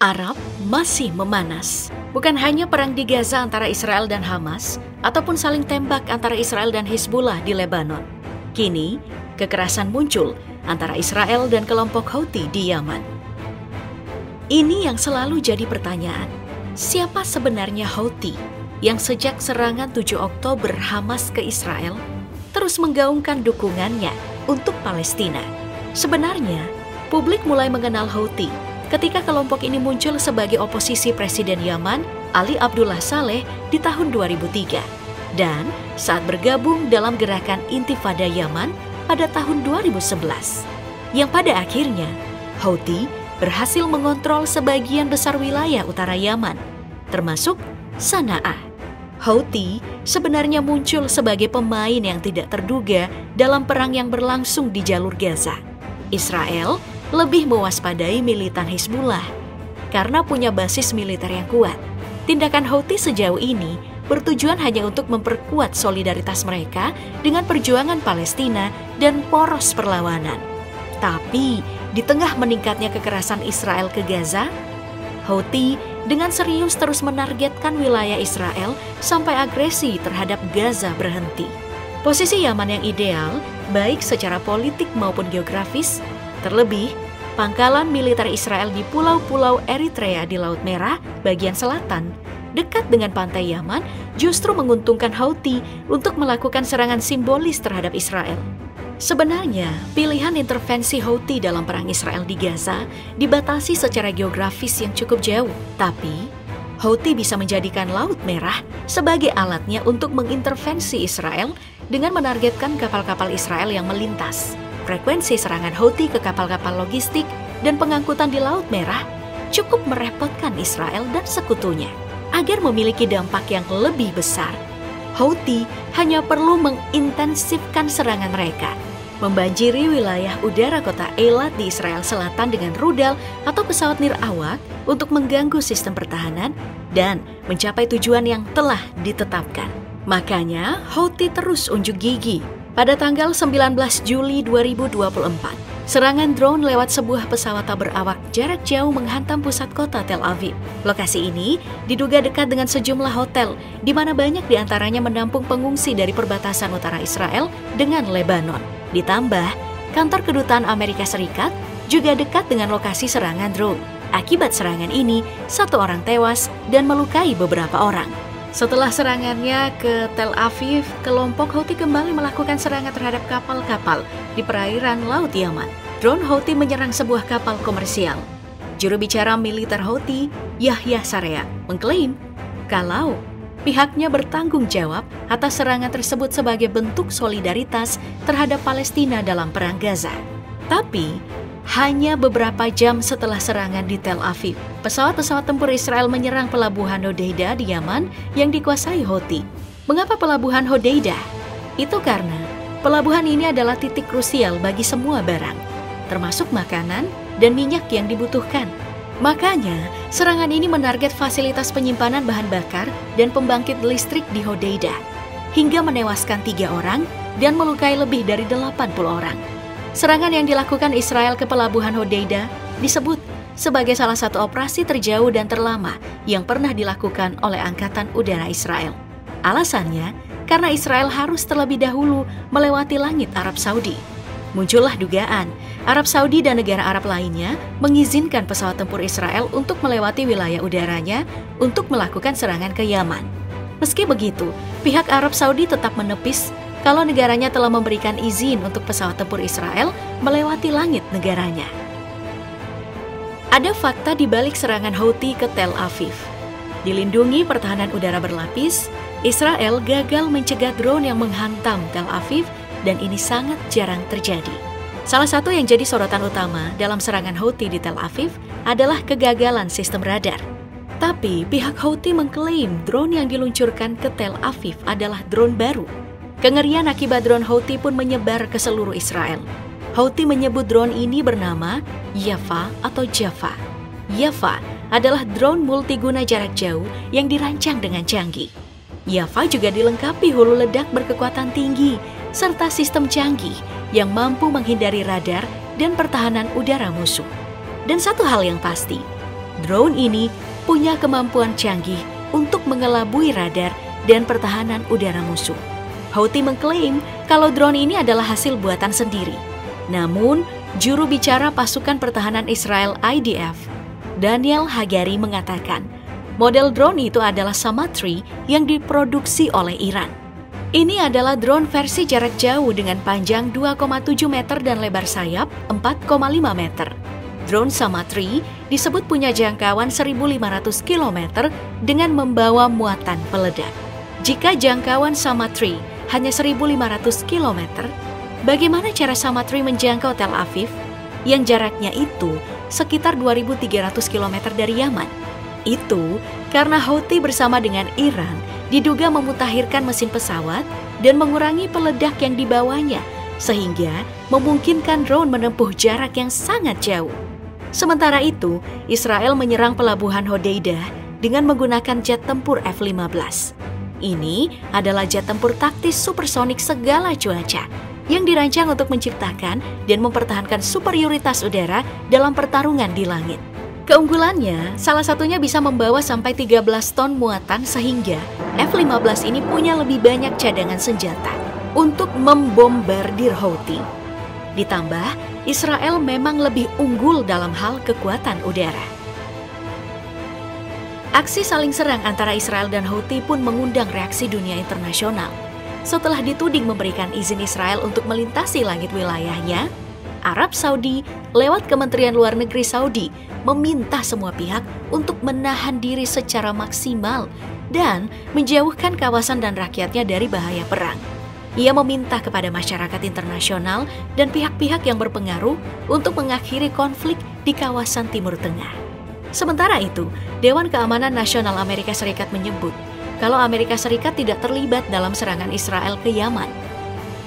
Arab masih memanas. Bukan hanya perang di Gaza antara Israel dan Hamas, ataupun saling tembak antara Israel dan Hizbullah di Lebanon. Kini, kekerasan muncul antara Israel dan kelompok Houthi di Yaman. Ini yang selalu jadi pertanyaan. Siapa sebenarnya Houthi yang sejak serangan 7 Oktober Hamas ke Israel terus menggaungkan dukungannya untuk Palestina? Sebenarnya, publik mulai mengenal Houthi ketika kelompok ini muncul sebagai oposisi Presiden Yaman, Ali Abdullah Saleh, di tahun 2003. Dan saat bergabung dalam gerakan Intifada Yaman pada tahun 2011. Yang pada akhirnya, Houthi berhasil mengontrol sebagian besar wilayah utara Yaman, termasuk Sanaa. Houthi sebenarnya muncul sebagai pemain yang tidak terduga dalam perang yang berlangsung di jalur Gaza. Israel lebih mewaspadai militan Hizbullah karena punya basis militer yang kuat. Tindakan Houthi sejauh ini bertujuan hanya untuk memperkuat solidaritas mereka dengan perjuangan Palestina dan poros perlawanan. Tapi di tengah meningkatnya kekerasan Israel ke Gaza, Houthi dengan serius terus menargetkan wilayah Israel sampai agresi terhadap Gaza berhenti. Posisi Yaman yang ideal, baik secara politik maupun geografis, terlebih, pangkalan militer Israel di pulau-pulau Eritrea di Laut Merah bagian selatan, dekat dengan pantai Yaman, justru menguntungkan Houthi untuk melakukan serangan simbolis terhadap Israel. Sebenarnya, pilihan intervensi Houthi dalam perang Israel di Gaza dibatasi secara geografis yang cukup jauh. Tapi, Houthi bisa menjadikan Laut Merah sebagai alatnya untuk mengintervensi Israel dengan menargetkan kapal-kapal Israel yang melintas. Frekuensi serangan Houthi ke kapal-kapal logistik dan pengangkutan di Laut Merah cukup merepotkan Israel dan sekutunya. Agar memiliki dampak yang lebih besar, Houthi hanya perlu mengintensifkan serangan mereka, membanjiri wilayah udara kota Eilat di Israel Selatan dengan rudal atau pesawat nirawak untuk mengganggu sistem pertahanan dan mencapai tujuan yang telah ditetapkan. Makanya Houthi terus unjuk gigi. Pada tanggal 19 Juli 2024, serangan drone lewat sebuah pesawat tak berawak jarak jauh menghantam pusat kota Tel Aviv. Lokasi ini diduga dekat dengan sejumlah hotel, di mana banyak diantaranya menampung pengungsi dari perbatasan utara Israel dengan Lebanon. Ditambah, kantor kedutaan Amerika Serikat juga dekat dengan lokasi serangan drone. Akibat serangan ini, 1 orang tewas dan melukai beberapa orang. Setelah serangannya ke Tel Aviv, kelompok Houthi kembali melakukan serangan terhadap kapal-kapal di perairan Laut Yaman. Drone Houthi menyerang sebuah kapal komersial. Juru bicara militer Houthi, Yahya Sarea, mengklaim kalau pihaknya bertanggung jawab atas serangan tersebut sebagai bentuk solidaritas terhadap Palestina dalam perang Gaza. Tapi, hanya beberapa jam setelah serangan di Tel Aviv, pesawat-pesawat tempur Israel menyerang pelabuhan Hodeidah di Yaman yang dikuasai Houthi. Mengapa pelabuhan Hodeidah? Itu karena pelabuhan ini adalah titik krusial bagi semua barang, termasuk makanan dan minyak yang dibutuhkan. Makanya, serangan ini menarget fasilitas penyimpanan bahan bakar dan pembangkit listrik di Hodeidah, hingga menewaskan 3 orang dan melukai lebih dari 80 orang. Serangan yang dilakukan Israel ke pelabuhan Hodeidah disebut sebagai salah satu operasi terjauh dan terlama yang pernah dilakukan oleh Angkatan Udara Israel. Alasannya, karena Israel harus terlebih dahulu melewati langit Arab Saudi. Muncullah dugaan, Arab Saudi dan negara Arab lainnya mengizinkan pesawat tempur Israel untuk melewati wilayah udaranya untuk melakukan serangan ke Yaman. Meski begitu, pihak Arab Saudi tetap menepis kalau negaranya telah memberikan izin untuk pesawat tempur Israel melewati langit negaranya. Ada fakta di balik serangan Houthi ke Tel Aviv. Dilindungi pertahanan udara berlapis, Israel gagal mencegah drone yang menghantam Tel Aviv dan ini sangat jarang terjadi. Salah satu yang jadi sorotan utama dalam serangan Houthi di Tel Aviv adalah kegagalan sistem radar. Tapi pihak Houthi mengklaim drone yang diluncurkan ke Tel Aviv adalah drone baru. Kengerian akibat drone Houthi pun menyebar ke seluruh Israel. Houthi menyebut drone ini bernama Yafa atau Jaffa. Yafa adalah drone multiguna jarak jauh yang dirancang dengan canggih. Yafa juga dilengkapi hulu ledak berkekuatan tinggi serta sistem canggih yang mampu menghindari radar dan pertahanan udara musuh. Dan satu hal yang pasti, Drone ini punya kemampuan canggih untuk mengelabui radar dan pertahanan udara musuh. Houthi mengklaim kalau drone ini adalah hasil buatan sendiri. Namun, juru bicara pasukan pertahanan Israel IDF, Daniel Hagari mengatakan, model drone itu adalah Sama-3 yang diproduksi oleh Iran. Ini adalah drone versi jarak jauh dengan panjang 2,7 meter dan lebar sayap 4,5 meter. Drone Sama-3 disebut punya jangkauan 1.500 km dengan membawa muatan peledak. Jika jangkauan Sama-3 hanya 1.500 km, bagaimana cara Sama-3 menjangkau Tel Aviv yang jaraknya itu sekitar 2.300 km dari Yaman? Itu karena Houthi bersama dengan Iran diduga memutakhirkan mesin pesawat dan mengurangi peledak yang dibawanya, sehingga memungkinkan drone menempuh jarak yang sangat jauh. Sementara itu, Israel menyerang pelabuhan Hodeidah dengan menggunakan jet tempur F-15. Ini adalah jet tempur taktis supersonik segala cuaca yang dirancang untuk menciptakan dan mempertahankan superioritas udara dalam pertarungan di langit. Keunggulannya, salah satunya bisa membawa sampai 13 ton muatan sehingga F-15 ini punya lebih banyak cadangan senjata untuk membombardir Houthi. Ditambah, Israel memang lebih unggul dalam hal kekuatan udara. Aksi saling serang antara Israel dan Houthi pun mengundang reaksi dunia internasional. Setelah dituding memberikan izin Israel untuk melintasi langit wilayahnya, Arab Saudi lewat Kementerian Luar Negeri Saudi meminta semua pihak untuk menahan diri secara maksimal dan menjauhkan kawasan dan rakyatnya dari bahaya perang. Ia meminta kepada masyarakat internasional dan pihak-pihak yang berpengaruh untuk mengakhiri konflik di kawasan Timur Tengah. Sementara itu, Dewan Keamanan Nasional Amerika Serikat menyebut kalau Amerika Serikat tidak terlibat dalam serangan Israel ke Yaman,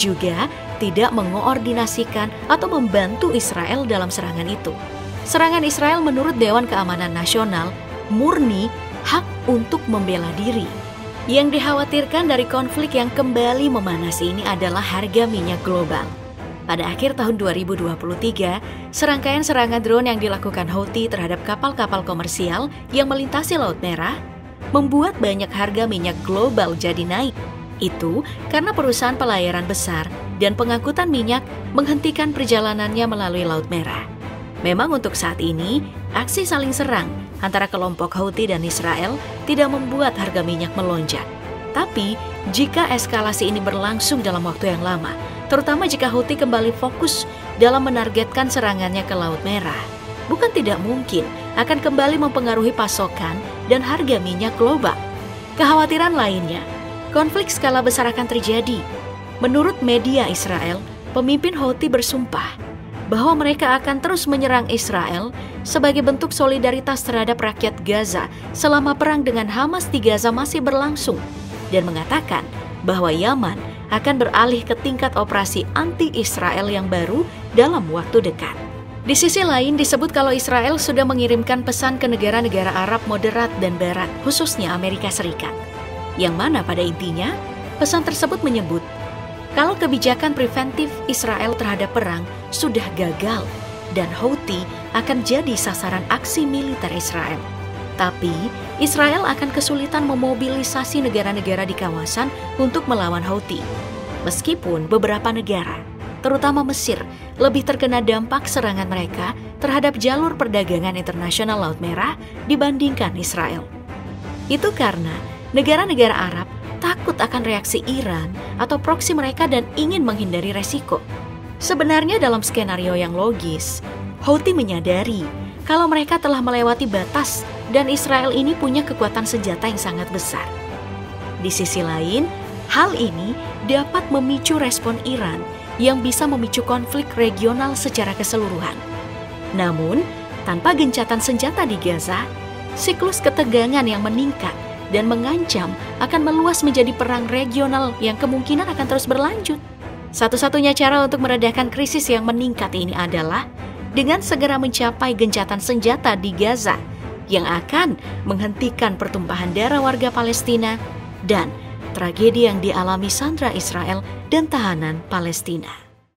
juga tidak mengoordinasikan atau membantu Israel dalam serangan itu. Serangan Israel menurut Dewan Keamanan Nasional murni hak untuk membela diri. Yang dikhawatirkan dari konflik yang kembali memanas ini adalah harga minyak global. Pada akhir tahun 2023, serangkaian serangan drone yang dilakukan Houthi terhadap kapal-kapal komersial yang melintasi Laut Merah membuat banyak harga minyak global jadi naik. Itu karena perusahaan pelayaran besar dan pengangkutan minyak menghentikan perjalanannya melalui Laut Merah. Memang untuk saat ini, aksi saling serang antara kelompok Houthi dan Israel tidak membuat harga minyak melonjak. Tapi, jika eskalasi ini berlangsung dalam waktu yang lama, terutama jika Houthi kembali fokus dalam menargetkan serangannya ke Laut Merah, bukan tidak mungkin akan kembali mempengaruhi pasokan dan harga minyak global. Kekhawatiran lainnya, konflik skala besar akan terjadi. Menurut media Israel, pemimpin Houthi bersumpah bahwa mereka akan terus menyerang Israel sebagai bentuk solidaritas terhadap rakyat Gaza selama perang dengan Hamas di Gaza masih berlangsung, dan mengatakan bahwa Yaman akan beralih ke tingkat operasi anti-Israel yang baru dalam waktu dekat. Di sisi lain disebut kalau Israel sudah mengirimkan pesan ke negara-negara Arab moderat dan barat, khususnya Amerika Serikat. Yang mana pada intinya, pesan tersebut menyebut kalau kebijakan preventif Israel terhadap perang sudah gagal dan Houthi akan jadi sasaran aksi militer Israel. Tapi, Israel akan kesulitan memobilisasi negara-negara di kawasan untuk melawan Houthi. Meskipun beberapa negara, terutama Mesir, lebih terkena dampak serangan mereka terhadap jalur perdagangan internasional Laut Merah dibandingkan Israel. Itu karena negara-negara Arab takut akan reaksi Iran atau proksi mereka dan ingin menghindari resiko. Sebenarnya dalam skenario yang logis, Houthi menyadari kalau mereka telah melewati batas dan Israel ini punya kekuatan senjata yang sangat besar. Di sisi lain, hal ini dapat memicu respon Iran yang bisa memicu konflik regional secara keseluruhan. Namun, tanpa gencatan senjata di Gaza, siklus ketegangan yang meningkat dan mengancam akan meluas menjadi perang regional yang kemungkinan akan terus berlanjut. Satu-satunya cara untuk meredakan krisis yang meningkat ini adalah dengan segera mencapai gencatan senjata di Gaza yang akan menghentikan pertumpahan darah warga Palestina dan tragedi yang dialami sandera Israel dan tahanan Palestina.